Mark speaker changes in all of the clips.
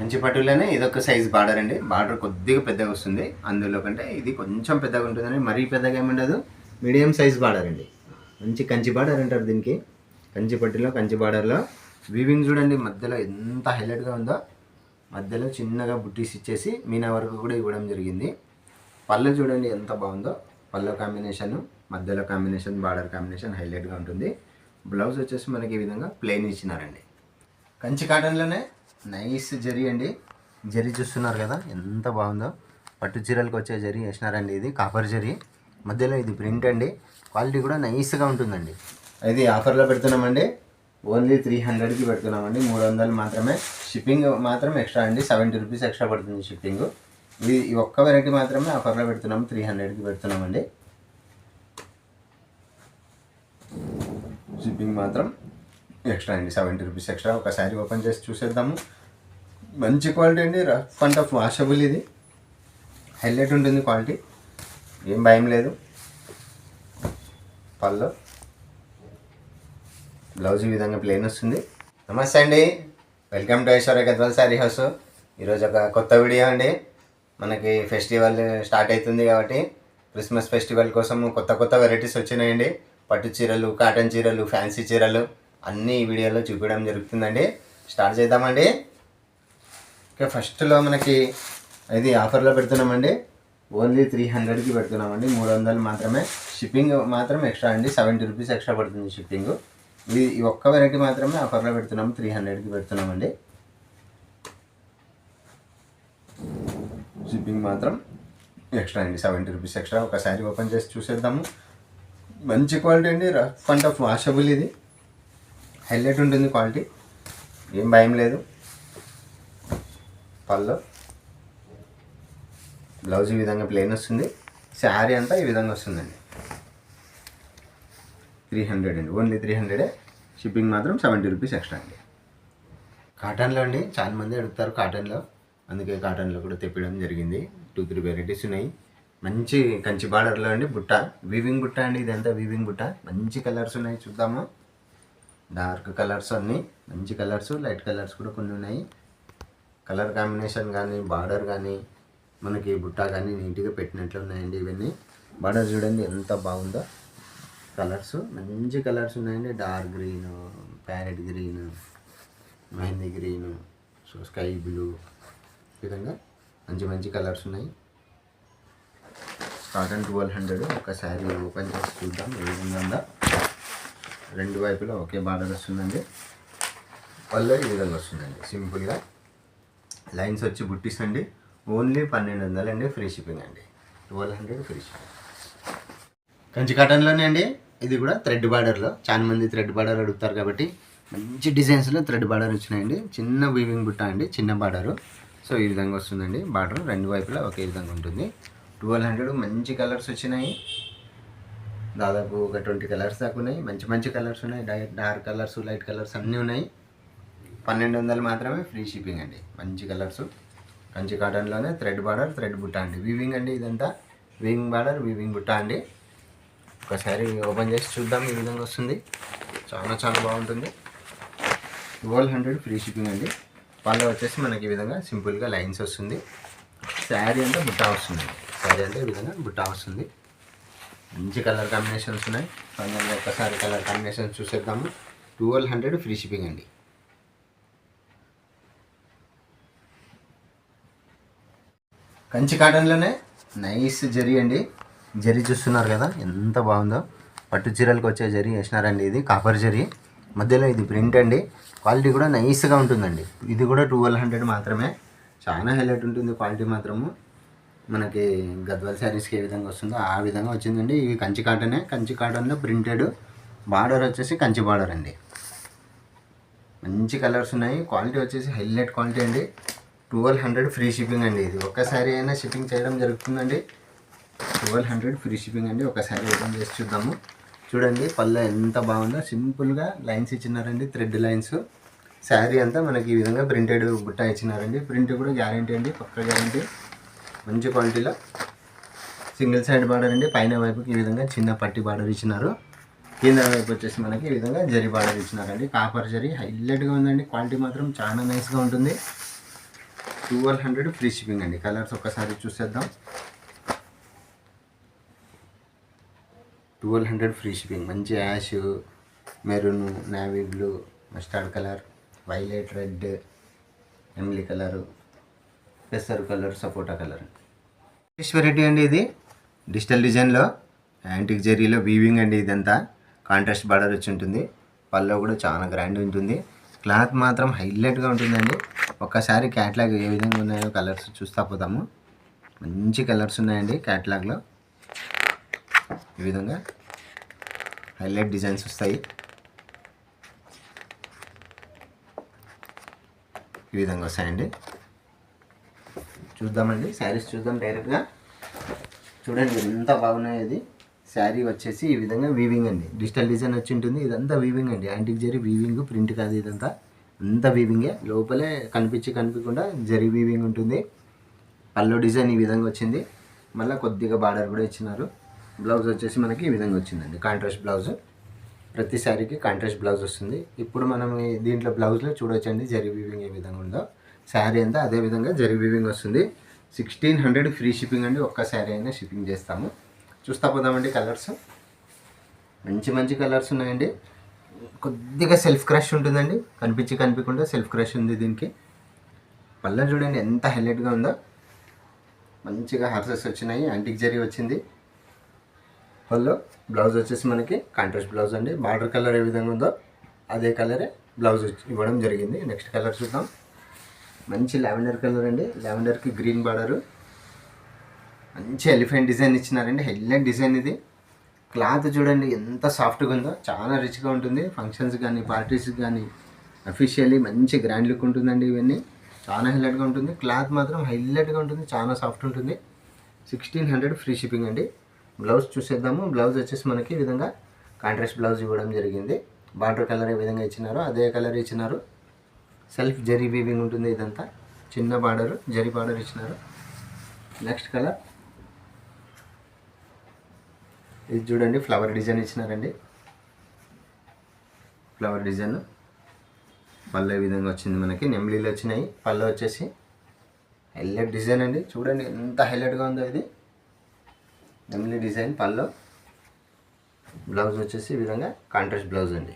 Speaker 1: మంచి పట్టులోనే ఇదొక size border అండి. బార్డర్ కొద్దిగా పెద్దగా వస్తుంది, అందులో కంటే ఇది కొంచెం పెద్దగా ఉంటుందని. మరీ పెద్దగా ఏముండదు, మీడియం సైజ్ బార్డర్ అండి. మంచి కంచి బార్డర్ అంటారు దీనికి. కంచి పట్టులో కంచి బార్డర్లో వీవింగ్ చూడండి, మధ్యలో ఎంత హైలైట్గా ఉందో. మధ్యలో చిన్నగా బుట్టీస్ ఇచ్చేసి మీనా వరకు కూడా ఇవ్వడం జరిగింది. పళ్ళు చూడండి ఎంత బాగుందో. పళ్ళు కాంబినేషన్, మధ్యలో కాంబినేషన్, బార్డర్ కాంబినేషన్ హైలైట్గా ఉంటుంది. బ్లౌజ్ వచ్చేసి మనకి ఈ విధంగా ప్లెయిన్ ఇచ్చినారండి. కంచి కాటన్లోనే నైస్ జరీ అండి. జరీ చూస్తున్నారు కదా ఎంత బాగుందో. పట్టు చీరలకు వచ్చే జరీ వేసినారండి. ఇది కాపర్ జరీ, మధ్యలో ఇది ప్రింట్ అండి. క్వాలిటీ కూడా నైస్గా ఉంటుందండి. ఇది ఆఫర్లో పెడుతున్నామండి. ఓన్లీ 300కి పెడుతున్నామండి. 300 మాత్రమే. షిప్పింగ్ మాత్రం ఎక్స్ట్రా అండి, 70 రూపీస్ ఎక్స్ట్రా పడుతుంది షిప్పింగ్. ఇది ఈ ఒక్క వెరైటీ మాత్రమే ఆఫర్లో పెడుతున్నాము, 300కి పెడుతున్నామండి. షిప్పింగ్ మాత్రం ఎక్స్ట్రా అండి, 70 రూపీస్ ఎక్స్ట్రా. ఒకసారి ఓపెన్ చేసి చూసేద్దాము. మంచి క్వాలిటీ అండి, రఫ్ అండ్ టఫ్ వాషబుల్. ఇది హైలైట్ ఉంటుంది క్వాలిటీ, ఏం భయం లేదు. పళ్ళు, బ్లౌజ్ ఈ విధంగా ప్లెయిన్ వస్తుంది. నమస్తే అండి, welcome to Aishwarya Gadwal sari house. ఈరోజు ఒక కొత్త వీడియో అండి. మనకి ఫెస్టివల్ స్టార్ట్ అవుతుంది కాబట్టి క్రిస్మస్ ఫెస్టివల్ కోసం కొత్త కొత్త వెరైటీస్ వచ్చినాయండి. పట్టు చీరలు, కాటన్ చీరలు, ఫ్యాన్సీ చీరలు అన్నీ ఈ వీడియోలో చూపించడం జరుగుతుందండి. స్టార్ట్ చేద్దామండి. ఓకే, ఫస్ట్లో మనకి ఇది ఆఫర్లో పెడుతున్నామండి. ఓన్లీ 300కి పెడుతున్నామండి. 300 మాత్రమే. షిప్పింగ్ మాత్రం ఎక్స్ట్రా అండి, 70 రూపీస్ ఎక్స్ట్రా పడుతుంది షిప్పింగ్. ఇది ఈ ఒక్క వెరైటీ మాత్రమే ఆఫర్లో పెడుతున్నాము, 300కి పెడుతున్నామండి. షిప్పింగ్ మాత్రం ఎక్స్ట్రా అండి, 70 రూపీస్ ఎక్స్ట్రా. ఒకసారి ఓపెన్ చేసి చూసేద్దాము. మంచి క్వాలిటీ అండి, రఫ్ అండ్ టఫ్ వాషబుల్. ఇది హైలైట్ ఉంటుంది క్వాలిటీ, ఏం భయం లేదు. పళ్ళు, బ్లౌజ్ ఈ విధంగా ప్లెయిన్ వస్తుంది. శారీ అంతా ఈ విధంగా వస్తుందండి. 300 అండి, ఓన్లీ 300. షిప్పింగ్ మాత్రం 70 రూపీస్ ఎక్స్ట్రా అండి. కాటన్లో అండి, చాలామంది అడుగుతారు కాటన్లో, అందుకే కాటన్లో కూడా తెప్పడం జరిగింది. 2-3 వెరైటీస్ ఉన్నాయి. మంచి కంచి బార్డర్లో అండి, బుట్ట, వీవింగ్ బుట్ట అండి. ఇదంతా వీవింగ్ బుట్ట. మంచి కలర్స్ ఉన్నాయి, చూద్దాము. డార్క్ కలర్స్ అన్నీ మంచి కలర్స్, లైట్ కలర్స్ కూడా కొన్ని ఉన్నాయి. కలర్ కాంబినేషన్ కానీ, బార్డర్ కానీ, మనకి బుట్ట కానీ నీట్గా పెట్టినట్లు ఉన్నాయండి. ఇవన్నీ బార్డర్ చూడండి ఎంత బాగుందో. కలర్స్ మంచి కలర్స్ ఉన్నాయండి. Dark green, parrot green, mehndi green, so sky blue, ఈ విధంగా మంచి మంచి కలర్స్ ఉన్నాయి. కాటన్ 1200. ఒకసారి ఓపెన్ చేసి చూద్దాం ఏ విధంగా ఉందా. రెండు వైపులా ఒకే బార్డర్ వస్తుందండి. పళ్ళు ఈ విధంగా వస్తుందండి, సింపుల్గా లైన్స్ వచ్చి బుట్టిస్ అండి. ఓన్లీ 1200 అండి, ఫ్రీ షిప్పింగ్ అండి. 1200 ఫ్రీ షిప్పింగ్. కంచి కాటన్లోనే అండి. ఇది కూడా థ్రెడ్ బార్డర్లో. చాలా మంది థ్రెడ్ బార్డర్ అడుగుతారు కాబట్టి మంచి డిజైన్స్లో థ్రెడ్ బార్డర్ వచ్చినాయండి. చిన్న వీవింగ్ బుట్ట అండి, చిన్న బార్డరు. సో ఈ విధంగా వస్తుందండి. బార్డర్ రెండు వైపులా ఒకే విధంగా ఉంటుంది. 1200. మంచి కలర్స్ వచ్చినాయి, దాదాపు ఒక 20 కలర్స్ దాకా ఉన్నాయి. మంచి మంచి కలర్స్ ఉన్నాయి. డార్క్ కలర్స్, లైట్ కలర్స్ అన్నీ ఉన్నాయి. 1200 మాత్రమే, ఫ్రీ షిప్పింగ్ అండి. మంచి కలర్స్. కంచి కాటన్లోనే థ్రెడ్ బార్డర్, థ్రెడ్ బుట్ట అండి. వీవింగ్ అండి, ఇదంతా వీవింగ్ బార్డర్, వీవింగ్ బుట్ట అండి. ఒకసారి ఓపెన్ చేసి చూద్దాం. ఈ విధంగా వస్తుంది, చాలా చాలా బాగుంటుంది. 1200 ఫ్రీ షిప్పింగ్ అండి. పళ్ళు వచ్చేసి మనకి ఈ విధంగా సింపుల్గా లైన్స్ వస్తుంది. శారీ అంతా బుట్ట వస్తుంది. శారీ అంటే ఈ విధంగా బుట్ట వస్తుంది. మంచి కలర్ కాంబినేషన్స్ ఉన్నాయి. ఫైనల్గా ఒక్కసారి కలర్ కాంబినేషన్స్ చూసేద్దాము. 1200 ఫ్రీ షిప్పింగ్ అండి. కంచి కాటన్లోనే నైస్ జరీ అండి. జరీ చూస్తున్నారు కదా ఎంత బాగుందో. పట్టు చీరలకు వచ్చే జరీ వేసినారండి. ఇది కాపర్ జరీ, మధ్యలో ఇది ప్రింట్ అండి. క్వాలిటీ కూడా నైస్గా ఉంటుందండి. ఇది కూడా 1200 మాత్రమే. చాలా హైలైట్ ఉంటుంది క్వాలిటీ మాత్రము. మనకి గద్వాల్ శారీస్కి ఏ విధంగా వస్తుందో ఆ విధంగా వచ్చిందండి. ఇవి కంచి కాటనే. కంచి కాటన్లో ప్రింటెడ్, బార్డర్ వచ్చేసి కంచి బార్డర్ అండి. మంచి కలర్స్ ఉన్నాయి. క్వాలిటీ వచ్చేసి హైలైట్ క్వాలిటీ అండి. 1200 ఫ్రీ షిప్పింగ్ అండి. ఇది ఒక్కసారి అయినా షిప్పింగ్ చేయడం జరుగుతుందండి. 1200 ఫ్రీ షిప్పింగ్ అండి. ఒకసారి ఓపెన్ చేసి చూద్దాము. చూడండి పళ్ళు ఎంత బాగుందో. సింపుల్గా లైన్స్ ఇచ్చినారండి, థ్రెడ్ లైన్స్. శారీ అంతా మనకి ఈ విధంగా ప్రింటెడ్ బుట్ట ఇచ్చినారండి. ప్రింట్ కూడా గ్యారంటీ అండి, పక్క గ్యారంటీ. మంచి క్వాలిటీలో సింగిల్ సైడ్ బార్డర్ అండి. పైన వైపుకి ఈ విధంగా చిన్న పట్టి బార్డర్ ఇచ్చినారు. కింద వైపు వచ్చేసి మనకి ఈ విధంగా జరీ బార్డర్ ఇచ్చినారండి. కాపర్ జరీ హైలైట్గా ఉందండి. క్వాలిటీ మాత్రం చాలా నైస్గా ఉంటుంది. 1200 ఫ్రీ షిప్పింగ్ అండి. కలర్స్ ఒక్కసారి చూసేద్దాం. 1200 ఫ్రీ షిప్పింగ్. మంచి ash, maroon, navy blue, mustard colour, violet, red, ఎమ్లీ కలరు, పెసర్ కలర్, సపోటా కలర్. వెరైటీ అండి. ఇది డిజిటల్ డిజైన్లో యాంటిక్ జెరీలో వీవింగ్ అండి. ఇదంతా కాంట్రాస్ట్ బార్డర్ వచ్చి ఉంటుంది. పళ్ళు కూడా చాలా గ్రాండ్ ఉంటుంది. క్లాత్ మాత్రం హైలైట్గా ఉంటుందండి. ఒక్కసారి క్యాట్లాగ్ ఏ విధంగా ఉన్నాయో కలర్స్ చూస్తా పోతాము. మంచి కలర్స్ ఉన్నాయండి క్యాట్లాగ్లో. ఈ విధంగా హైలైట్ డిజైన్స్ వస్తాయి. ఈ విధంగా వస్తాయండి. చూద్దామండి శారీస్ చూద్దాం డైరెక్ట్గా. చూడండి ఎంత బాగున్నాయి. ఇది శారీ వచ్చేసి ఈ విధంగా వీవింగ్ అండి. డిజిటల్ డిజైన్ వచ్చి ఉంటుంది. ఇదంతా వీవింగ్ అండి. యాంటిక్ జరీ వీవింగ్, ప్రింట్ కాదు. ఇదంతా అంతా వీవింగే. లోపలే కనిపించకుండా జరీ వీవింగ్ ఉంటుంది. పల్లో డిజైన్ ఈ విధంగా వచ్చింది. మళ్ళీ కొద్దిగా బార్డర్ కూడా ఇచ్చినారు. బ్లౌజ్ వచ్చేసి మనకి ఈ విధంగా వచ్చిందండి. Contrast blouse. ప్రతి శారీకి కాంట్రాస్ట్ బ్లౌజ్ వస్తుంది. ఇప్పుడు మనం దీంట్లో బ్లౌజ్లో చూడొచ్చండి జరీ వీవింగ్ ఏ విధంగా ఉందో. శారీ అంతా అదే విధంగా జరీ వీవింగ్ వస్తుంది. 1600 ఫ్రీ షిప్పింగ్ అండి. ఒక్క శారీ అయినా షిప్పింగ్ చేస్తాము. చూస్తా పోదామండి కలర్స్. మంచి మంచి కలర్స్ ఉన్నాయండి. కొద్దిగా సెల్ఫ్ క్రష్ ఉంటుందండి. కనిపించకుండా సెల్ఫ్ క్రష్ ఉంది దీనికి. పళ్ళ చూడండి ఎంత హైలైట్గా ఉందో. మంచిగా హార్సెస్ వచ్చినాయి. యాంటిక్ జరీ వచ్చింది పళ్ళు. బ్లౌజ్ వచ్చేసి మనకి కాంట్రాస్ట్ బ్లౌజ్ అండి. బార్డర్ కలర్ ఏ విధంగా ఉందో అదే కలరే బ్లౌజ్ ఇవ్వడం జరిగింది. నెక్స్ట్ కలర్ చూద్దాం. మంచి లావెండర్ కలర్ అండి. లావెండర్కి గ్రీన్ బార్డరు. మంచి ఎలిఫెంట్ డిజైన్ ఇచ్చినారండి. హైలైట్ డిజైన్ ఇది. క్లాత్ చూడండి ఎంత సాఫ్ట్గా ఉందో. చాలా రిచ్గా ఉంటుంది. ఫంక్షన్స్ కానీ పార్టీస్కి కానీ అఫీషియల్లీ మంచి గ్రాండ్ లుక్ ఉంటుందండి. ఇవన్నీ చాలా హైలైట్గా ఉంటుంది. క్లాత్ మాత్రం హైలైట్గా ఉంటుంది. చాలా సాఫ్ట్ ఉంటుంది. 1600 ఫ్రీ షిప్పింగ్ అండి. బ్లౌజ్ చూసేద్దాము. బ్లౌజ్ వచ్చేసి మనకి ఈ విధంగా కాంట్రాస్ట్ బ్లౌజ్ ఇవ్వడం జరిగింది. బార్డర్ కలర్ ఏ విధంగా ఇచ్చినారో అదే కలర్ ఇచ్చినారు. సెల్ఫ్ జరీ వీవింగ్ ఉంటుంది. ఇదంతా చిన్న బార్డరు, జరీ బార్డర్ ఇచ్చినారు. నెక్స్ట్ కలర్ ఇది చూడండి. ఫ్లవర్ డిజైన్ ఇచ్చినారండి. ఫ్లవర్ డిజైన్ పళ్ళు ఈ విధంగా వచ్చింది మనకి. నెమ్లీలు వచ్చినాయి. పళ్ళు వచ్చేసి హైలైట్ డిజైన్ అండి. చూడండి ఎంత హైలైట్గా ఉందో ఇది. నెమ్లీ డిజైన్ పళ్ళు. బ్లౌజ్ వచ్చేసి ఈ విధంగా కాంట్రాస్ట్ బ్లౌజ్ అండి.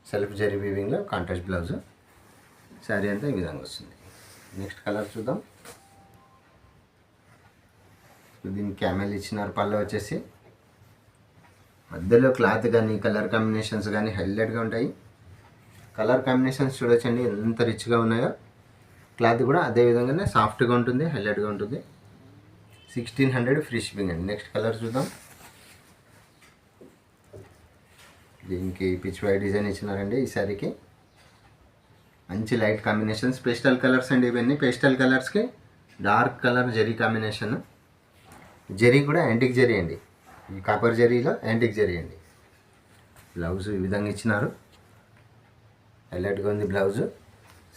Speaker 1: సెల్ఫ్ జరీ వీవింగ్లో కాంట్రాస్ట్ బ్లౌజ్. శారీ అంతా ఈ విధంగా వస్తుంది. నెక్స్ట్ కలర్ చూద్దాం. దీనికి క్యామెల్ ఇచ్చినారు. పళ్ళు వచ్చేసి మధ్యలో క్లాత్ కానీ కలర్ కాంబినేషన్స్ కానీ హైలైట్గా ఉంటాయి. కలర్ కాంబినేషన్స్ చూడొచ్చండి ఎంత రిచ్గా ఉన్నాయో. క్లాత్ కూడా అదే విధంగానే సాఫ్ట్గా ఉంటుంది, హైలైట్గా ఉంటుంది. 1600 ఫ్రీ షిప్పింగ్ అండి. నెక్స్ట్ కలర్ చూద్దాం. దీనికి పిచ్ వై డిజైన్ ఇచ్చినారండి. ఈ శారీకి మంచి లైట్ కాంబినేషన్స్, పేస్టల్ కలర్స్ అండి. ఇవన్నీ పేస్టల్ కలర్స్కి డార్క్ కలర్ జరీ కాంబినేషన్. జరీ కూడా యాంటిక్ జరీ అండి. ఈ కాపర్ జరీలో యాంటిక్ జరీ అండి. బ్లౌజ్ ఈ విధంగా ఇచ్చినారు. హైలైట్గా ఉంది బ్లౌజు.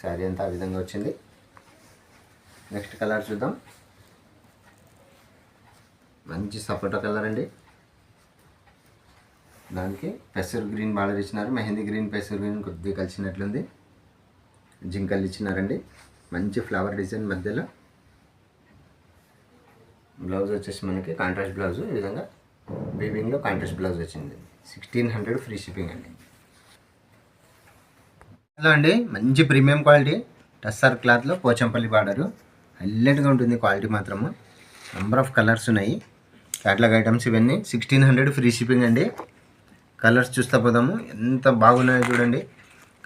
Speaker 1: శారీ అంతా ఆ విధంగా వచ్చింది. నెక్స్ట్ కలర్ చూద్దాం. మంచి సపోటా కలర్ అండి. దానికి పెసర్ గ్రీన్ బార్డర్ ఇచ్చినారు. మెహందీ గ్రీన్, పెసర్ గ్రీన్ కొద్దిగా కలిసినట్లుంది. జింకలు ఇచ్చినారండి. మంచి ఫ్లవర్ డిజైన్ మధ్యలో. బ్లౌజ్ వచ్చేసి మనకి కాంట్రాస్ట్ బ్లౌజ్. ఈ విధంగా వీవింగ్లో కాంట్రాస్ట్ బ్లౌజ్ వచ్చింది. 1600 ఫ్రీ షిప్పింగ్ అండి. హలో అండి. మంచి ప్రీమియం క్వాలిటీ టస్సర్ క్లాత్లో పోచంపల్లి బార్డరు. హైలైట్గా ఉంటుంది క్వాలిటీ మాత్రము. నెంబర్ ఆఫ్ కలర్స్ ఉన్నాయి. క్యాటలాగ్ ఐటమ్స్ ఇవన్నీ. 1600 ఫ్రీ షిప్పింగ్ అండి. కలర్స్ చూస్తా పోదాము. ఎంత బాగున్నాయో చూడండి.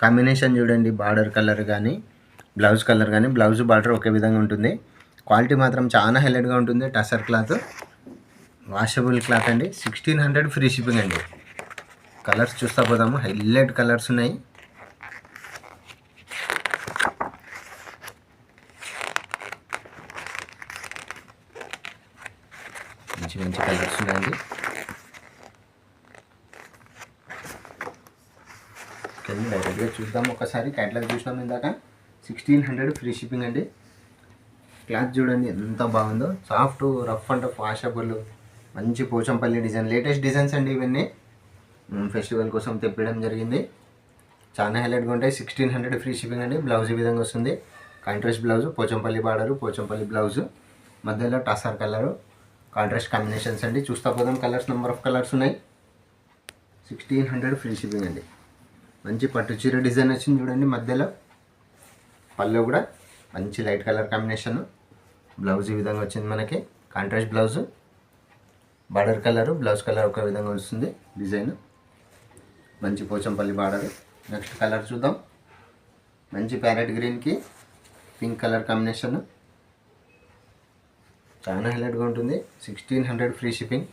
Speaker 1: కాంబినేషన్ చూడండి. బార్డర్ కలర్ కానీ బ్లౌజ్ కలర్ కానీ, బ్లౌజ్ బార్డర్ ఒకే విధంగా ఉంటుంది. క్వాలిటీ మాత్రం చాలా హైలైట్గా ఉంటుంది. టసర్ క్లాత్, వాషబుల్ క్లాత్ అండి. 1600 ఫ్రీ షిప్పింగ్ అండి. కలర్స్ చూస్తా పోదాము. హైలైట్ కలర్స్ ఉన్నాయి. మంచి మంచి కలర్స్ ఉన్నాయండి. డైరెక్ట్గా చూద్దాం ఒకసారి. క్యాటలాగ్ చూసినాం ఇందాక. 1600 ఫ్రీ షిప్పింగ్ అండి. క్లాత్ చూడండి ఎంత బాగుందో. Soft, rough and tough, washable, మంచి పోచంపల్లి డిజైన్. లేటెస్ట్ డిజైన్స్ అండి ఇవన్నీ. ఫెస్టివల్ కోసం తెప్పడం జరిగింది. చాలా హైలైట్గా ఉంటాయి. 1600 ఫ్రీ షిప్పింగ్ అండి. బ్లౌజ్ ఈ విధంగా వస్తుంది. Contrast blouse, Pochampally border, Pochampally blouse, మధ్యలో టసర్ కలరు, కాంట్రాస్ట్ కాంబినేషన్స్ అండి. చూస్తా పోదాం కలర్స్, నెంబర్ ఆఫ్ కలర్స్ ఉన్నాయి. 1600 ఫ్రీ షిప్పింగ్ అండి. మంచి పట్టు చీర డిజైన్ వచ్చింది చూడండి. మధ్యలో పళ్ళు కూడా మంచి లైట్ కలర్ కాంబినేషన్. బ్లౌజ్ ఈ విధంగా వచ్చింది మనకి, contrast blouse, border colour, blouse colour ఒక విధంగా వస్తుంది డిజైన్. మంచి పోచంపల్లి బార్డరు. నెక్స్ట్ కలర్ చూద్దాం. మంచి ప్యారెట్ గ్రీన్కి పింక్ కలర్ కాంబినేషన్, చాలా హైలైట్గా ఉంటుంది. 1600 ఫ్రీ షిప్పింగ్.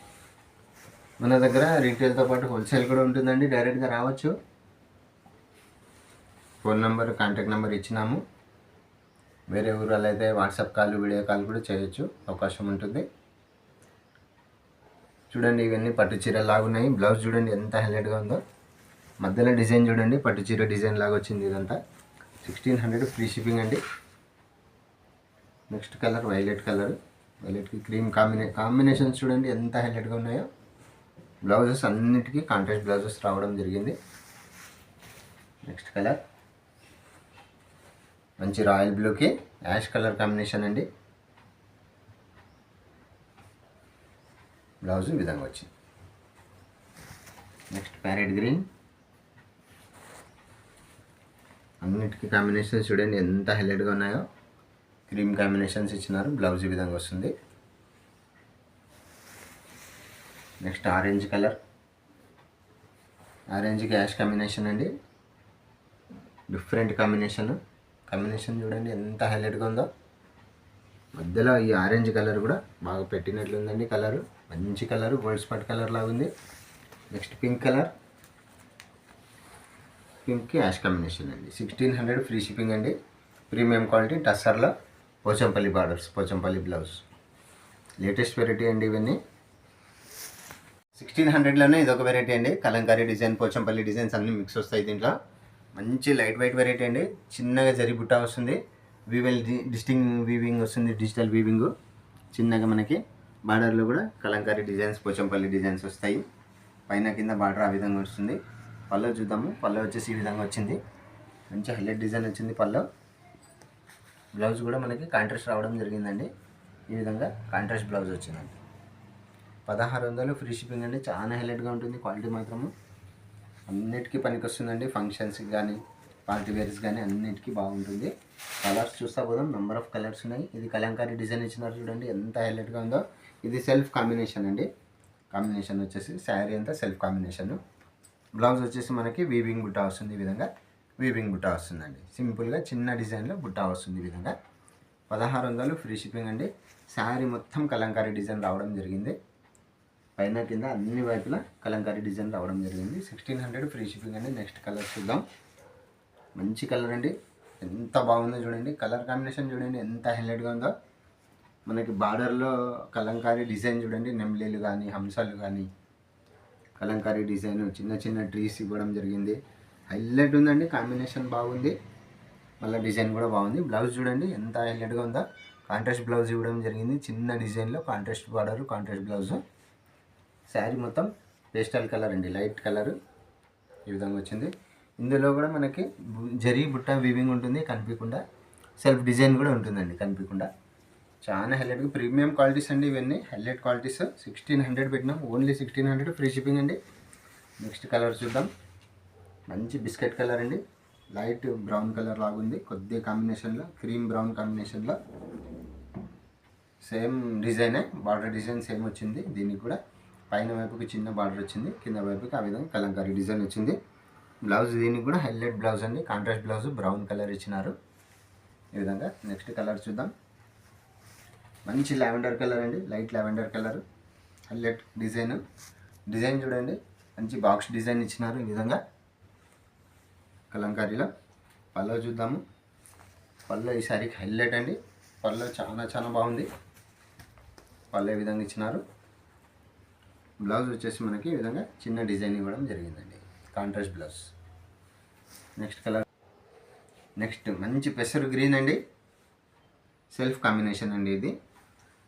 Speaker 1: మన దగ్గర రీటైల్తో పాటు హోల్సేల్ కూడా ఉంటుందండి. డైరెక్ట్గా రావచ్చు. ఫోన్ నెంబర్, కాంటాక్ట్ నెంబర్ ఇచ్చినాము. వేరే ఊరాలు అయితే వాట్సాప్ కాల్, వీడియో కాల్ కూడా చేయొచ్చు, అవకాశం ఉంటుంది. చూడండి ఇవన్నీ పట్టు చీర లాగా ఉన్నాయి. బ్లౌజ్ చూడండి ఎంత హైలైట్గా ఉందో. మధ్యలో డిజైన్ చూడండి, పట్టు చీర డిజైన్ లాగా వచ్చింది ఇదంతా. 1600 ఫ్రీ షిప్పింగ్ అండి. నెక్స్ట్ కలర్ వైలెట్ కలర్, వైలెట్కి క్రీమ్ కాంబినేషన్స్ చూడండి ఎంత హైలైట్గా ఉన్నాయో. బ్లౌజెస్ అన్నిటికీ కాంట్రాస్ట్ బ్లౌజెస్ రావడం జరిగింది. నెక్స్ట్ కలర్ మంచి రాయల్ బ్లూకి యాష్ కలర్ కాంబినేషన్ అండి. బ్లౌజ్ ఈ విధంగా వచ్చింది. నెక్స్ట్ ప్యారెట్ గ్రీన్, అన్నిటికీ కాంబినేషన్స్ చూడండి ఎంత హైలైట్గా ఉన్నాయో. క్రీమ్ కాంబినేషన్స్ ఇచ్చినారు. బ్లౌజ్ ఈ విధంగా వస్తుంది. నెక్స్ట్ ఆరెంజ్ కలర్, ఆరెంజ్కి యాష్ కాంబినేషన్ అండి. డిఫరెంట్ కాంబినేషన్ చూడండి ఎంత హైలైట్గా ఉందో. మధ్యలో ఈ ఆరెంజ్ కలర్ కూడా బాగా పెట్టినట్లుందండి. కలరు మంచి కలరు, గోల్డ్ స్పాట్ కలర్ లాగా ఉంది. నెక్స్ట్ పింక్ కలర్, పింక్కి యాష్ కాంబినేషన్ అండి. 1600 ఫ్రీ షిప్పింగ్ అండి. ప్రీమియం క్వాలిటీ టస్సర్లో Pochampally borders, Pochampally blouse. Latest variety అండి ఇవన్నీ. 1600లోనే ఇదొక వెరైటీ అండి. కలంకారీ డిజైన్, పోచంపల్లి డిజైన్స్ అన్నీ మిక్స్ వస్తాయి దీంట్లో. మంచి లైట్ వెయిట్ వెరైటీ అండి. చిన్నగా జరి బుట్ట వస్తుంది, డిస్టింగ్ వీవింగ్ వస్తుంది, డిజిటల్ వీవింగ్. చిన్నగా మనకి బార్డర్లో కూడా కలంకారీ డిజైన్స్, పోచంపల్లి డిజైన్స్ వస్తాయి. పైన కింద బార్డర్ ఆ విధంగా వస్తుంది. పళ్ళు చూద్దాము. పళ్ళు వచ్చేసి ఈ విధంగా వచ్చింది. మంచి హైలైట్ డిజైన్ వచ్చింది పళ్ళు. బ్లౌజ్ కూడా మనకి కాంట్రాస్ట్ రావడం జరిగిందండి. ఈ విధంగా కాంట్రాస్ట్ బ్లౌజ్ వచ్చిందండి. 1600 ఫ్రీ షిప్పింగ్ అండి. చాలా హైలైట్గా ఉంటుంది. క్వాలిటీ మాత్రము అన్నిటికీ పనికి వస్తుందండి. ఫంక్షన్స్కి కానీ, పార్టీ వేర్స్ కానీ అన్నిటికీ బాగుంటుంది. కలర్స్ చూస్తా పోదాం. నెంబర్ ఆఫ్ కలర్స్ ఉన్నాయి. ఇది కలంకారీ డిజైన్ ఇచ్చినారు చూడండి ఎంత హైలైట్గా ఉందో. ఇది సెల్ఫ్ కాంబినేషన్ అండి. కాంబినేషన్ వచ్చేసి శారీ అంతా సెల్ఫ్ కాంబినేషన్. బ్లౌజ్ వచ్చేసి మనకి వీవింగ్ బుట్ట వస్తుంది. ఈ విధంగా వీవింగ్ బుట్ట వస్తుందండి. సింపుల్గా చిన్న డిజైన్లో బుట్ట వస్తుంది ఈ విధంగా. 1600 ఫ్రీ షిప్పింగ్ అండి. శారీ మొత్తం కలంకారీ డిజైన్ రావడం జరిగింది. పైన కింద అన్ని వైపులా కలంకారీ డిజైన్ రావడం జరిగింది. 1600 ఫ్రీ షిప్పింగ్ అండి. నెక్స్ట్ కలర్ చూద్దాం. మంచి కలర్ అండి. ఎంత బాగుందో చూడండి. కలర్ కాంబినేషన్ చూడండి ఎంత హైలైట్గా ఉందో. మనకి బార్డర్లో కలంకారీ డిజైన్ చూడండి. నెమ్లీలు కానీ, హంసాలు కానీ, కలంకారీ డిజైన్, చిన్న చిన్న ట్రీస్ ఇవ్వడం జరిగింది. హైలైట్ ఉందండి. కాంబినేషన్ బాగుంది. మళ్ళీ డిజైన్ కూడా బాగుంది. బ్లౌజ్ చూడండి ఎంత హైలైట్గా ఉందో. కాంట్రాస్ట్ బ్లౌజ్ ఇవ్వడం జరిగింది. చిన్న డిజైన్లో contrast border, contrast blouse. Sari మొత్తం పేస్టల్ కలర్ అండి, లైట్ కలర్ ఈ విధంగా వచ్చింది. ఇందులో కూడా మనకి జరీ బుట్ట వీవింగ్ ఉంటుంది కనిపించకుండా. సెల్ఫ్ డిజైన్ కూడా ఉంటుందండి కనిపించకుండా. చాలా హైలైట్గా ప్రీమియం క్వాలిటీస్ అండి ఇవన్నీ. Highlight qualities. 1600 పెట్టినాం. ఓన్లీ 1600 ఫ్రీ షిప్పింగ్ అండి. నెక్స్ట్ కలర్ చూద్దాం. మంచి బిస్కెట్ కలర్ అండి. లైట్ బ్రౌన్ కలర్ లాగుంది. కొద్దిగా కాంబినేషన్లో క్రీమ్ బ్రౌన్ కాంబినేషన్లో సేమ్ డిజైనే. బార్డర్ డిజైన్ సేమ్ వచ్చింది. దీనికి కూడా పైన వైపుకి చిన్న బార్డర్ వచ్చింది, కింద వైపుకి ఆ విధంగా కలంకారీ డిజైన్ వచ్చింది. బ్లౌజ్ దీనికి కూడా హైలైట్ బ్లౌజ్ అండి. కాంట్రాస్ట్ బ్లౌజ్ బ్రౌన్ కలర్ ఇచ్చినారు ఈ విధంగా. నెక్స్ట్ కలర్ చూద్దాం. మంచి లావెండర్ కలర్ అండి, light lavender colour. Highlight design చూడండి. మంచి బాక్స్ డిజైన్ ఇచ్చినారు ఈ విధంగా కలంకారీలో. పళ్ళు చూద్దాము. పళ్ళు ఈ సారీకి హైలైట్ అండి. పళ్ళు చాలా బాగుంది. పళ్ళు ఈ విధంగా ఇచ్చినారు. బ్లౌజ్ వచ్చేసి మనకి ఈ విధంగా చిన్న డిజైన్ ఇవ్వడం జరిగిందండి, contrast blouse. Next colour. Next మంచి పెసరు గ్రీన్ అండి. సెల్ఫ్ కాంబినేషన్ అండి ఇది.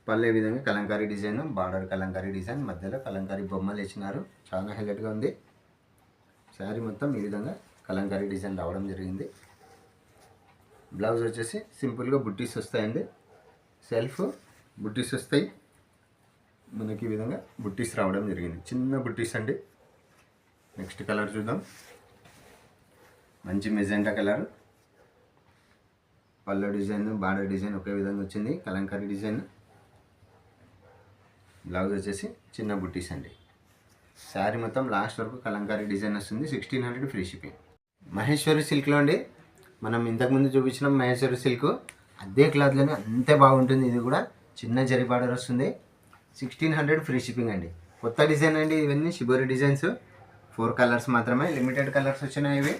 Speaker 1: పళ్ళు ఈ విధంగా Kalamkari design, border Kalamkari design, మధ్యలో కలంకారీ బొమ్మలు ఇచ్చినారు. చాలా హైలైట్గా ఉంది. శారీ మొత్తం ఈ విధంగా కలంకారీ డిజైన్ రావడం జరిగింది. బ్లౌజ్ వచ్చేసి సింపుల్గా బుట్టీస్ వస్తాయండి. సెల్ఫ్ బుట్టీస్ వస్తాయి మనకి. ఈ విధంగా బుట్టీస్ రావడం జరిగింది, చిన్న బుట్టీస్ అండి. నెక్స్ట్ కలర్ చూద్దాం. మంచి మెజెంటా కలర్. పల్లో డిజైన్, బార్డర్ డిజైన్ ఒకే విధంగా వచ్చింది, కలంకారీ డిజైన్. బ్లౌజ్ వచ్చేసి చిన్న బుట్టీస్ అండి. శారీ మొత్తం లాస్ట్ వరకు కలంకారీ డిజైన్ వస్తుంది. 1600 ఫ్రీ షిప్పింగ్. మహేశ్వరి సిల్క్లో అండి, మనం ఇంతకుముందు చూపించిన మహేశ్వరి సిల్క్ అదే క్లాత్లోనే అంతే బాగుంటుంది. ఇది కూడా చిన్న జరీ బార్డర్ వస్తుంది. 1600 ఫ్రీ షిప్పింగ్ అండి. కొత్త డిజైన్ అండి ఇవన్నీ, షిబోరి డిజైన్స్. 4 కలర్స్ మాత్రమే, లిమిటెడ్ కలర్స్ వచ్చినాయి. ఇవి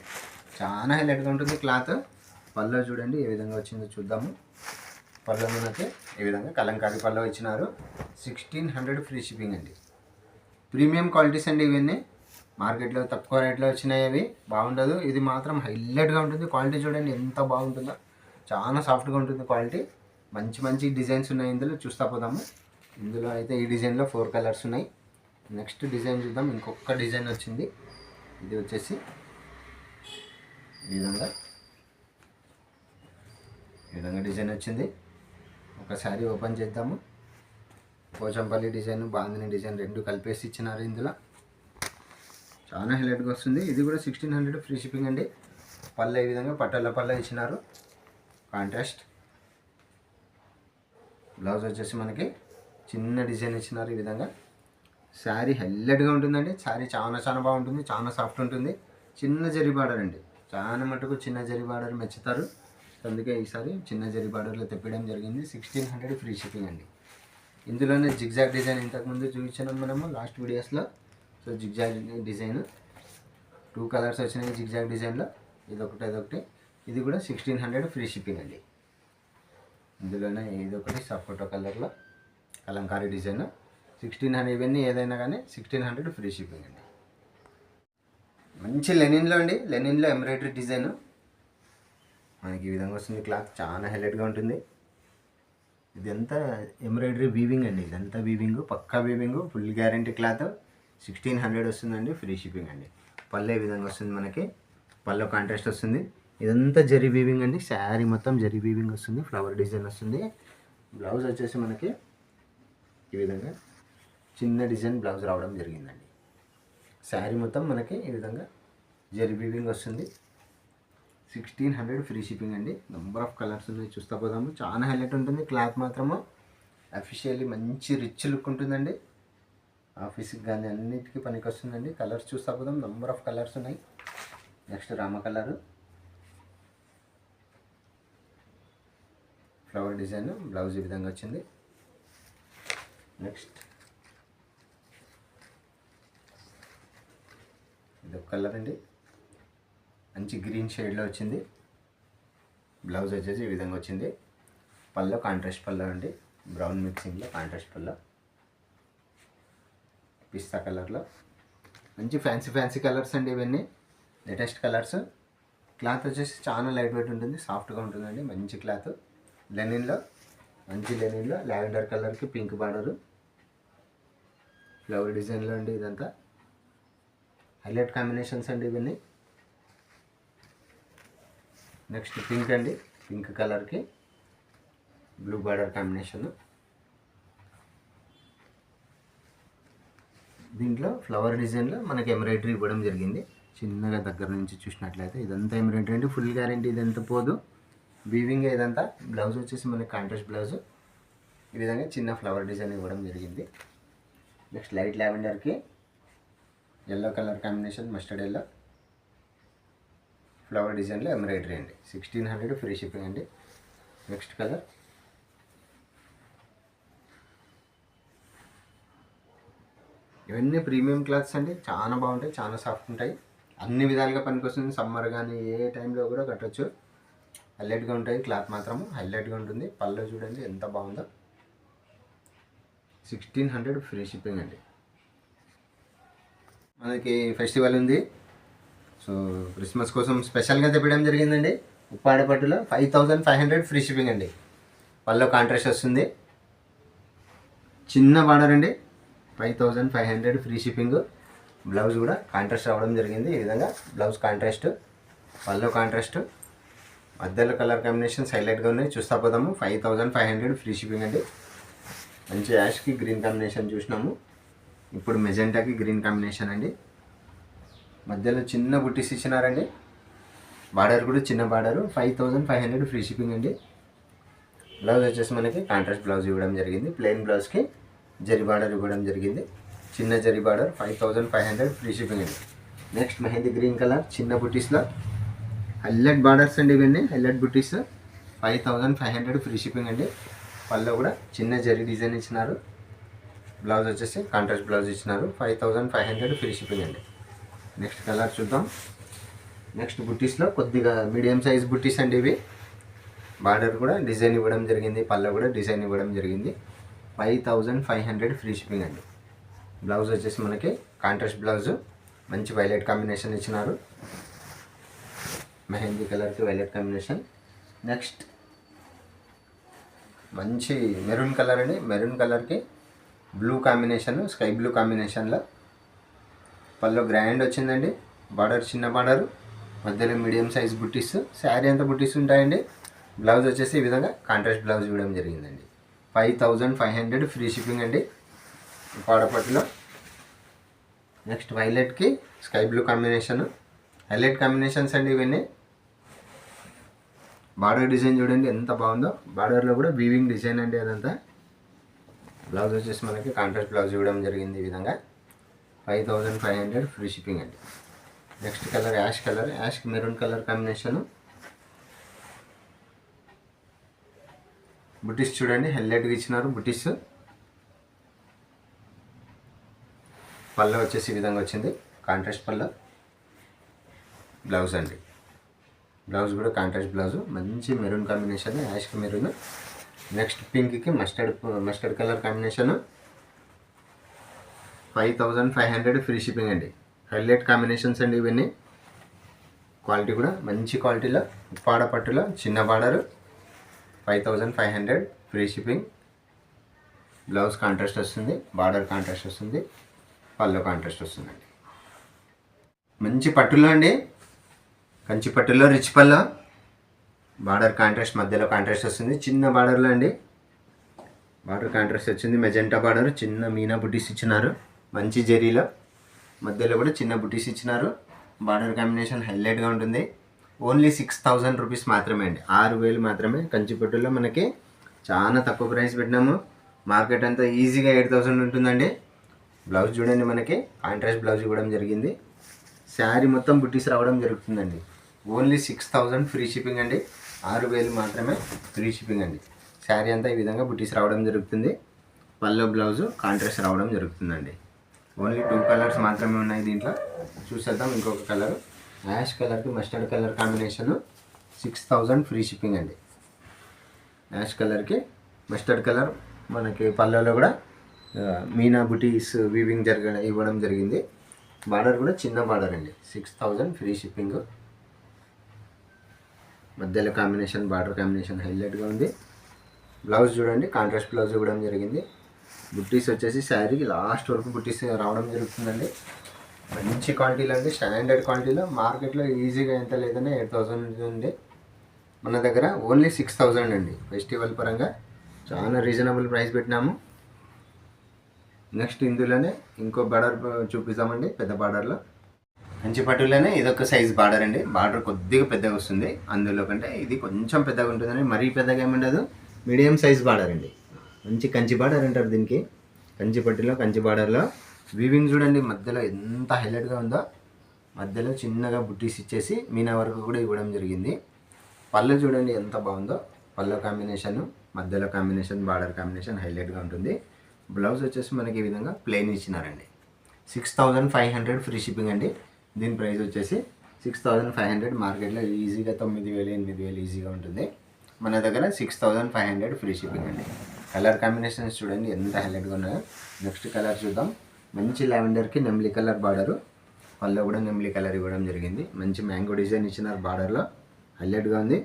Speaker 1: చాలా హైలైట్గా ఉంటుంది క్లాత్. పల్లో చూడండి ఏ విధంగా వచ్చిందో చూద్దాము. పల్లో మనకి ఈ విధంగా కలంకారీ పల్లో ఇచ్చినారు. 1600 ఫ్రీ షిప్పింగ్ అండి. ప్రీమియం క్వాలిటీస్ అండి ఇవన్నీ. మార్కెట్లో తక్కువ రేట్లో వచ్చినాయి, అవి బాగుండదు. ఇది మాత్రం హైలైట్గా ఉంటుంది. క్వాలిటీ చూడండి ఎంత బాగుంటుందో, చాలా సాఫ్ట్గా ఉంటుంది క్వాలిటీ. మంచి మంచి డిజైన్స్ ఉన్నాయి ఇందులో, చూస్తా పోదాము. ఇందులో అయితే ఈ డిజైన్లో 4 కలర్స్ ఉన్నాయి. నెక్స్ట్ డిజైన్ చూద్దాం. ఇంకొక డిజైన్ వచ్చింది. ఇది వచ్చేసి ఈ విధంగా డిజైన్ వచ్చింది. ఒకసారి ఓపెన్ చేద్దాము. పోచంపల్లి డిజైన్, బాందిని డిజైన్ రెండు కలిపేసి ఇచ్చినారు ఇందులో. చాలా హైలైట్గా వస్తుంది. ఇది కూడా 1600 ఫ్రీ షిప్పింగ్ అండి. పళ్ళు ఈ విధంగా పట్టల పళ్ళ ఇచ్చినారు, కాంట్రాస్ట్. బ్లౌజ్ వచ్చేసి మనకి చిన్న డిజైన్ ఇచ్చినారు ఈ విధంగా. శారీ హైలైట్గా ఉంటుందండి. శారీ చాలా బాగుంటుంది, చాలా సాఫ్ట్ ఉంటుంది. చిన్న జరీ బార్డర్ అండి, చాలా మటుకు చిన్న జరీ బార్డర్ మెచ్చుతారు. అందుకే ఈసారి చిన్న జరీ బార్డర్లో తెప్పడం జరిగింది. 1600 ఫ్రీ షిప్పింగ్ అండి. ఇందులోనే జిగ్జాగ్ డిజైన్ ఇంతకుముందు చూపించాము మనము లాస్ట్ వీడియోస్లో. సో జిగ్జాగ్ డిజైన్ 2 కలర్స్ వచ్చినాయి జిగ్జాగ్ డిజైన్లో. ఇదొకటి. ఇది కూడా 1600 ఫ్రీ షిప్పింగ్ అండి. ఇందులోనే ఇదొకటి సపోటో కలర్లో కలంకారీ డిజైన్. 1600. ఇవన్నీ ఏదైనా కానీ 1600 ఫ్రీ షిప్పింగ్ అండి. మంచి లెనిన్లో అండి, లెనిన్లో ఎంబ్రాయిడరీ డిజైన్ మనకి ఈ విధంగా వస్తుంది. క్లాత్ చాలా హైలైట్గా ఉంటుంది. ఇదంతా ఎంబ్రాయిడరీ వీవింగ్ అండి. ఇదంతా వీవింగ్, పక్కా వీవింగ్, ఫుల్ గ్యారంటీ క్లాత్. 1600 వస్తుందండి, ఫ్రీ షిప్పింగ్ అండి. పళ్ళు ఈ విధంగా వస్తుంది మనకి. పళ్ళు కాంట్రాస్ట్ వస్తుంది. ఇదంతా జరీ వీవింగ్ అండి. శారీ మొత్తం జరీ వీవింగ్ వస్తుంది, ఫ్లవర్ డిజైన్ వస్తుంది. బ్లౌజ్ వచ్చేసి మనకి ఈ విధంగా చిన్న డిజైన్ బ్లౌజ్ రావడం జరిగిందండి. శారీ మొత్తం మనకి ఈ విధంగా జరీ వీవింగ్ వస్తుంది. 1600 ఫ్రీ షిప్పింగ్ అండి. నెంబర్ ఆఫ్ కలర్స్ ఉన్నాయి, చూస్తా పోదాము. చాలా హైలైట్ ఉంటుంది క్లాత్ మాత్రము. అఫీషియల్లీ మంచి రిచ్ లుక్ ఉంటుందండి. ఆఫీస్కి కానీ అన్నిటికీ పనికి వస్తుందండి. కలర్స్ చూస్తా పోదాం. నెంబర్ ఆఫ్ కలర్స్ ఉన్నాయి. Next Rama colour, flower design, blouse ఈ విధంగా వచ్చింది. నెక్స్ట్ ఇది ఒక కలర్ అండి, మంచి గ్రీన్ షేడ్లో వచ్చింది. బ్లౌజ్ వచ్చేసి ఈ విధంగా వచ్చింది. పళ్ళు కాంట్రాస్ట్ పళ్ళు అండి, బ్రౌన్ మిక్సింగ్లో కాంట్రాస్ట్ పళ్ళు. పిస్తా కలర్లో మంచి ఫ్యాన్సీ కలర్స్ అండి ఇవన్నీ, లేటెస్ట్ కలర్స్. క్లాత్ వచ్చేసి చాలా లైట్ వెయిట్ ఉంటుంది, సాఫ్ట్గా ఉంటుందండి. మంచి క్లాత్. లెనిన్లో, మంచి లెనిన్లో లావెండర్ కలర్కి పింక్ బార్డరు, ఫ్లవర్ డిజైన్లో అండి. ఇదంతా హైలైట్ కాంబినేషన్స్ అండి ఇవన్నీ. నెక్స్ట్ పింక్ అండి, పింక్ కలర్కి బ్లూ బార్డర్ కాంబినేషన్. దీంట్లో ఫ్లవర్ డిజైన్లో మనకి ఎంబ్రాయిడరీ ఇవ్వడం జరిగింది. చిన్నగా దగ్గర నుంచి చూసినట్లయితే ఇదంతా ఎంబ్రాయిడరీ అండి, ఫుల్ గ్యారంటీ. ఇదంతా పోదు, వీవింగ్ ఇదంతా. బ్లౌజ్ వచ్చేసి మనకి కాంట్రాస్ట్ బ్లౌజ్. ఈ విధంగా చిన్న ఫ్లవర్ డిజైన్ ఇవ్వడం జరిగింది. నెక్స్ట్ లైట్ లావెండర్కి yellow colour combination, mustard yellow, flower డిజైన్లో ఎంబ్రాయిడరీ అండి. 1600 ఫ్రీ షిప్పింగ్ అండి. నెక్స్ట్ కలర్ ఇవన్నీ ప్రీమియం క్లాత్స్ అండి, చాలా బాగుంటాయి, చాలా సాఫ్ట్ ఉంటాయి. అన్ని విధాలుగా పనికొస్తుంది. సమ్మర్ కానీ ఏ టైంలో కూడా కట్టచ్చు. హైలైట్గా ఉంటాయి. క్లాత్ మాత్రం హైలైట్గా ఉంటుంది. పళ్ళు చూడండి ఎంత బాగుందో. 1600 ఫ్రీ షిప్పింగ్ అండి. మనకి ఫెస్టివల్ ఉంది, సో క్రిస్మస్ కోసం స్పెషల్గా తెప్పడం జరిగిందండి. ఉప్పాడ పట్టులో 5500 ఫ్రీ షిప్పింగ్ అండి. పళ్ళు కాంట్రాస్ట్ వస్తుంది, చిన్న బార్డర్ అండి. 5500 ఫ్రీ షిప్పింగ్. బ్లౌజ్ కూడా కాంట్రాస్ట్ రావడం జరిగింది. ఈ విధంగా బ్లౌజ్ కాంట్రాస్ట్, పళ్ళు కాంట్రాస్ట్, మధ్యలో కలర్ కాంబినేషన్స్ హైలైట్గా ఉన్నాయి, చూస్తా పోదాము. 5500 ఫ్రీ షిప్పింగ్ అండి. మంచి యాష్కి గ్రీన్ కాంబినేషన్ చూసినాము, ఇప్పుడు మెజెంటాకి గ్రీన్ కాంబినేషన్ అండి. మధ్యలో చిన్న బుట్టీస్ ఇచ్చినారండి, బార్డర్ కూడా చిన్న బార్డరు. 5500 ఫ్రీ షిప్పింగ్ అండి. బ్లౌజ్ వచ్చేసి మనకి కాంట్రాస్ట్ బ్లౌజ్ ఇవ్వడం జరిగింది. ప్లెయిన్ బ్లౌజ్కి జరీ బార్డర్ ఇవ్వడం జరిగింది, చిన్న జరీ బార్డర్. 5500 ఫ్రీ షిప్పింగ్ అండి. నెక్స్ట్ మెహందీ గ్రీన్ కలర్ చిన్న బుట్టీస్లో హైలైట్ బార్డర్స్ అండి, ఇవన్నీ హైలైట్ బుట్టీస్. 5500 ఫ్రీ షిప్పింగ్ అండి. పళ్ళు కూడా చిన్న జరీ డిజైన్ ఇచ్చినారు. బ్లౌజ్ వచ్చేసి కాంట్రాస్ట్ బ్లౌజ్ ఇచ్చినారు. 5500 ఫ్రీ షిప్పింగ్ అండి. నెక్స్ట్ కలర్ చూద్దాం. నెక్స్ట్ బుట్టీస్లో కొద్దిగా మీడియం సైజ్ బుట్టీస్ అండి ఇవి. బార్డర్ కూడా డిజైన్ ఇవ్వడం జరిగింది, పళ్ళు కూడా డిజైన్ ఇవ్వడం జరిగింది. 5500 ఫ్రీ షిప్పింగ్ అండి. బ్లౌజ్ వచ్చేసి మనకి కాంట్రాస్ట్ బ్లౌజ్, మంచి వైలెట్ కాంబినేషన్ ఇచ్చినారు. మెహందీ కలర్కి వైలెట్ కాంబినేషన్. నెక్స్ట్ మంచి మెరూన్ కలర్ అండి, మెరూన్ కలర్కి బ్లూ కాంబినేషన్, స్కై బ్లూ కాంబినేషన్లో. పళ్ళు గ్రాండ్ వచ్చిందండి, బార్డర్ చిన్న బార్డరు, మధ్యలో మీడియం సైజ్ బుట్టీస్. శారీ అంతా బుట్టీస్ ఉంటాయండి. బ్లౌజ్ వచ్చేసి ఈ విధంగా కాంట్రాస్ట్ బ్లౌజ్ ఇవ్వడం జరిగిందండి. 5500 ఫ్రీ షిప్పింగ్ అండి పాడపట్టులో. నెక్స్ట్ వైలెట్కి sky blue combination, highlight combinations అండి ఇవన్నీ. బార్డర్ డిజైన్ చూడండి ఎంత బాగుందో, బార్డర్లో కూడా వీవింగ్ డిజైన్ అండి అదంతా. బ్లౌజ్ వచ్చేసి మనకి కాంట్రాస్ట్ బ్లౌజ్ ఇవ్వడం జరిగింది ఈ విధంగా. 5500 ఫ్రీ షిప్పింగ్ అండి. నెక్స్ట్ కలర్ యాష్ కలర్, యాష్కి మెరూన్ కలర్ కాంబినేషను. బుట్టీస్ చూడండి హైలైట్గా ఇచ్చినారు బుట్టీస్. పళ్ళు వచ్చేసి ఈ విధంగా వచ్చింది, కాంట్రాస్ట్ పళ్ళు. బ్లౌజ్ అండి, బ్లౌజ్ కూడా కాంట్రాస్ట్ బ్లౌజ్, మంచి మెరూన్ కాంబినేషన్, యాష్కి మెరూన్. నెక్స్ట్ పింక్కి mustard colour combination. 5500 free shipping అండి. హైలైట్ కాంబినేషన్స్ అండి ఇవన్నీ. క్వాలిటీ కూడా మంచి క్వాలిటీలో, ఉప్పాడ పట్టులో చిన్న border. 5500 free shipping. Blouse contrast వస్తుంది, బార్డర్ కాంట్రాస్ట్ వస్తుంది, పళ్ళు కాంట్రాస్ట్ వస్తుందండి. మంచి పట్టులో అండి, కంచి పట్టులో రిచ్ పళ్ళు. బార్డర్ కాంట్రాస్ట్, మధ్యలో కాంట్రాస్ట్ వస్తుంది, చిన్న బార్డర్లో అండి. బార్డర్ కాంట్రాస్ట్ వచ్చింది, మెజెంటా బార్డర్, చిన్న మీనా బుట్టీస్ ఇచ్చినారు, మంచి జరీలో. మధ్యలో కూడా చిన్న బుట్టీస్ ఇచ్చినారు. బార్డర్ కాంబినేషన్ హైలైట్గా ఉంటుంది. ఓన్లీ 6000 రూపీస్ మాత్రమే అండి, 6000 మాత్రమే. కంచిపట్టులో మనకి చాలా తక్కువ ప్రైస్ పెట్టినాము. మార్కెట్ అంతా ఈజీగా 8000 ఉంటుందండి. బ్లౌజ్ చూడండి మనకి కాంట్రాస్ట్ బ్లౌజ్ ఇవ్వడం జరిగింది. శారీ మొత్తం బుట్టీస్ రావడం జరుగుతుందండి. ఓన్లీ 6000 ఫ్రీ షిప్పింగ్ అండి, 6000 మాత్రమే ఫ్రీ షిప్పింగ్ అండి. శారీ అంతా ఈ విధంగా బుట్టీస్ రావడం జరుగుతుంది. పళ్ళు బ్లౌజు కాంట్రాస్ట్ రావడం జరుగుతుందండి. ఓన్లీ 2 కలర్స్ మాత్రమే ఉన్నాయి దీంట్లో. చూసేద్దాం ఇంకొక కలర్. యాష్ కలర్కి mustard colour combination. 6000 free shipping అండి. యాష్ కలర్కి మస్టర్డ్ కలర్, మనకి పళ్ళలో కూడా మీనా బుటీస్ వీవింగ్ ఇవ్వడం జరిగింది. బార్డర్ కూడా చిన్న బార్డర్ అండి. 6000 ఫ్రీ షిప్పింగ్. మధ్యలో కాంబినేషన్, బార్డర్ కాంబినేషన్ హైలైట్గా ఉంది. బ్లౌజ్ చూడండి కాంట్రాస్ట్ బ్లౌజ్ ఇవ్వడం జరిగింది. బుట్టీస్ వచ్చేసి శారీకి లాస్ట్ వరకు బుట్టీస్ రావడం జరుగుతుందండి. మంచి క్వాలిటీలో అండి, స్టాండర్డ్ క్వాలిటీలో. మార్కెట్లో ఈజీగా ఎంత లేదన్నా 8000 ఉంటుంది, మన దగ్గర ఓన్లీ 6000 అండి. ఫెస్టివల్ పరంగా చాలా రీజనబుల్ ప్రైస్ పెట్టినాము. నెక్స్ట్ ఇందులోనే ఇంకో బార్డర్ చూపిస్తామండి, పెద్ద బార్డర్లో. కంచి పట్టులోనే ఇదొక సైజ్ బార్డర్ అండి. బార్డర్ కొద్దిగా పెద్దగా వస్తుంది, అందులో కంటే ఇది కొంచెం పెద్దగా ఉంటుందని. మరీ పెద్దగా ఏముండదు, మీడియం సైజ్ బార్డర్ అండి. మంచి కంచి బార్డర్ అంటారు దీనికి. కంచి పట్టులో కంచి బార్డర్లో వీవింగ్ చూడండి మధ్యలో ఎంత హైలైట్గా ఉందో. మధ్యలో చిన్నగా బుట్టీస్ ఇచ్చేసి మీనా వరకు కూడా ఇవ్వడం జరిగింది. పళ్ళు చూడండి ఎంత బాగుందో. పళ్ళు కాంబినేషన్, మధ్యలో కాంబినేషన్, బార్డర్ కాంబినేషన్ హైలైట్గా ఉంటుంది. బ్లౌజ్ వచ్చేసి మనకి ఈ విధంగా ప్లెయిన్ ఇచ్చినారండి. 6500 ఫ్రీ షిప్పింగ్ అండి. దీని ప్రైస్ వచ్చేసి 6500. మార్కెట్లో ఈజీగా 9000 8000 ఈజీగా ఉంటుంది, మన దగ్గర 6500 ఫ్రీ షిప్పింగ్ అండి. కలర్ కాంబినేషన్స్ చూడండి ఎంత హైలైట్గా ఉన్నాయో. నెక్స్ట్ కలర్ చూద్దాం. మంచి లావెండర్కి నెమ్లీ కలర్ బార్డరు, పళ్ళు కూడా నెమ్లీ కలర్ ఇవ్వడం జరిగింది. మంచి మ్యాంగో డిజైన్ ఇచ్చినారు, బార్డర్లో హైలైట్గా ఉంది.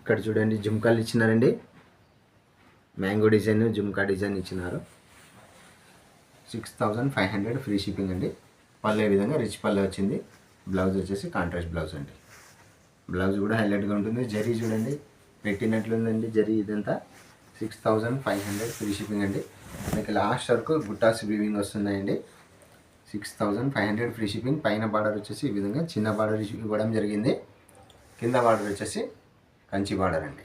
Speaker 1: ఇక్కడ చూడండి జుమ్కాలు ఇచ్చినారండి, మ్యాంగో డిజైన్ జుమ్కా డిజైన్ ఇచ్చినారు. 6500 ఫ్రీ షిప్పింగ్ అండి. పళ్ళు ఈ విధంగా రిచ్ పళ్ళు వచ్చింది. బ్లౌజ్ వచ్చేసి కాంట్రాస్ట్ బ్లౌజ్ అండి. బ్లౌజ్ కూడా హైలైట్గా ఉంటుంది. జరీ చూడండి పెట్టినట్లుందండి జరీ. ఇదంతా 6500 ఫ్రీ షిప్పింగ్ అండి. మీకు లాస్ట్ వరకు బుట్టాస్ వీవింగ్ వస్తున్నాయండి. 6500 ఫ్రీ షిప్పింగ్. పైన బార్డర్ వచ్చేసి ఈ విధంగా చిన్న బార్డర్ ఇవ్వడం జరిగింది. కింద బార్డర్ వచ్చేసి కంచి బార్డర్ అండి.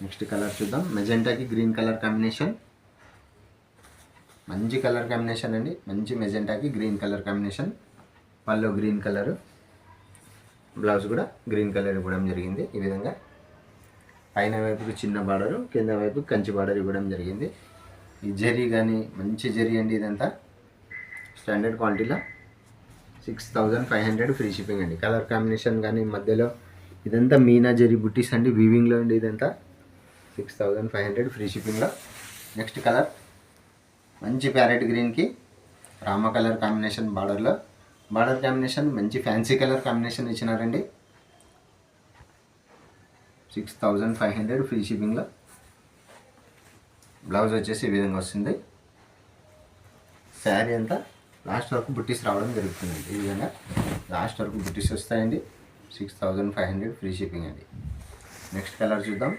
Speaker 1: నెక్స్ట్ కలర్ చూద్దాం. మెజెంటాకి గ్రీన్ కలర్ కాంబినేషన్, మంచి కలర్ కాంబినేషన్ అండి. మంచి మెజెంటాకి గ్రీన్ కలర్ కాంబినేషన్. పళ్ళు గ్రీన్ కలరు, బ్లౌజ్ కూడా గ్రీన్ కలర్ ఇవ్వడం జరిగింది. ఈ విధంగా పైన వైపుకి చిన్న బార్డరు, కింద వైపు కంచి బార్డర్ ఇవ్వడం జరిగింది. ఈ జరీ కానీ మంచి జరీ అండి. ఇదంతా స్టాండర్డ్ క్వాలిటీలో 6500 ఫ్రీ షిప్పింగ్ అండి. కలర్ కాంబినేషన్ కానీ మధ్యలో ఇదంతా మీనా జరీ బుట్టీస్ అండి, వీవింగ్లో అండి. ఇదంతా 6500 ఫ్రీ షిప్పింగ్లో. నెక్స్ట్ కలర్ మంచి ప్యారెట్ గ్రీన్కి రామ కలర్ కాంబినేషన్ బార్డర్లో. బార్డర్ కాంబినేషన్ మంచి ఫ్యాన్సీ కలర్ కాంబినేషన్ ఇచ్చినారండి. 6500 ఫ్రీ షిప్పింగ్లో. బ్లౌజ్ వచ్చేసి ఈ విధంగా వస్తుంది. శారీ అంతా లాస్ట్ వరకు బుట్టీస్ రావడం జరుగుతుందండి. ఈ విధంగా లాస్ట్ వరకు బుట్టీస్ వస్తాయండి. 6500 ఫ్రీ షిప్పింగ్ అండి. నెక్స్ట్ కలర్ చూద్దాం.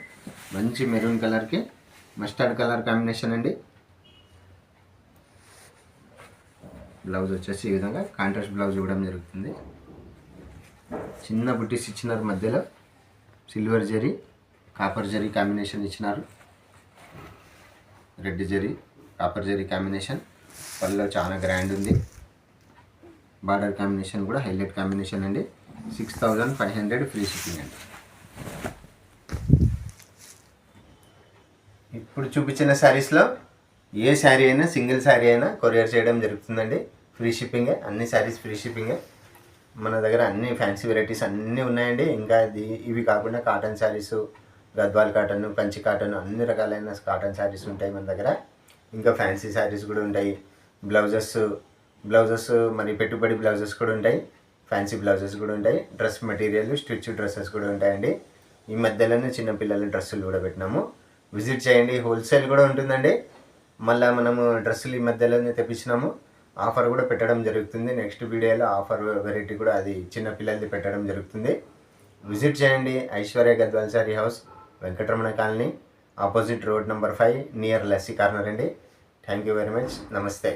Speaker 1: మంచి మెరూన్ కలర్కి మస్టర్డ్ కలర్ కాంబినేషన్ అండి. బ్లౌజ్ వచ్చేసి ఈ విధంగా కాంట్రాస్ట్ బ్లౌజ్ ఇవ్వడం జరుగుతుంది. చిన్న బుట్టీస్ ఇచ్చినారు. మధ్యలో సిల్వర్ జరీ, కాపర్ జరీ కాంబినేషన్ ఇచ్చినారు. రెడ్ జరీ, కాపర్ జరీ కాంబినేషన్. పళ్ళలో చాలా గ్రాండ్ ఉంది. బార్డర్ కాంబినేషన్ కూడా హైలైట్ కాంబినేషన్ అండి. 6500 ఫ్రీ షిప్పింగ్ అండి. ఇప్పుడు చూపించిన శారీస్లో ఏ శారీ అయినా, సింగిల్ శారీ అయినా కొరియర్ చేయడం జరుగుతుందండి. ఫ్రీ షిప్పింగే, అన్ని శారీస్ ఫ్రీ షిప్పింగే. మన దగ్గర అన్ని ఫ్యాన్సీ వెరైటీస్ అన్నీ ఉన్నాయండి. ఇంకా ఇవి కాకుండా cotton saris, Gadwal cotton, Kanchi cotton, అన్ని రకాలైన కాటన్ శారీస్ ఉంటాయి మన దగ్గర. ఇంకా ఫ్యాన్సీ శారీస్ కూడా ఉంటాయి. బ్లౌజెస్ మరి పెట్టుబడి బ్లౌజెస్ కూడా ఉంటాయి. ఫ్యాన్సీ బ్లౌజెస్ కూడా ఉంటాయి. డ్రెస్ మెటీరియల్, స్టిచ్ డ్రెస్సెస్ కూడా ఉంటాయండి. ఈ మధ్యలోనే చిన్నపిల్లల డ్రెస్సులు కూడా పెట్టినాము. విజిట్ చేయండి. హోల్సేల్ కూడా ఉంటుందండి. మళ్ళీ మనము డ్రెస్సులు ఈ మధ్యలోనే తెప్పించినాము. ఆఫర్ కూడా పెట్టడం జరుగుతుంది. నెక్స్ట్ వీడియోలో ఆఫర్ వెరైటీ కూడా అది చిన్నపిల్లలది పెట్టడం జరుగుతుంది. విజిట్ చేయండి. Aishwarya Gadwal sari house, Venkataramana colony, opposite road number 5, near lassi corner అండి. Thank you very much. నమస్తే.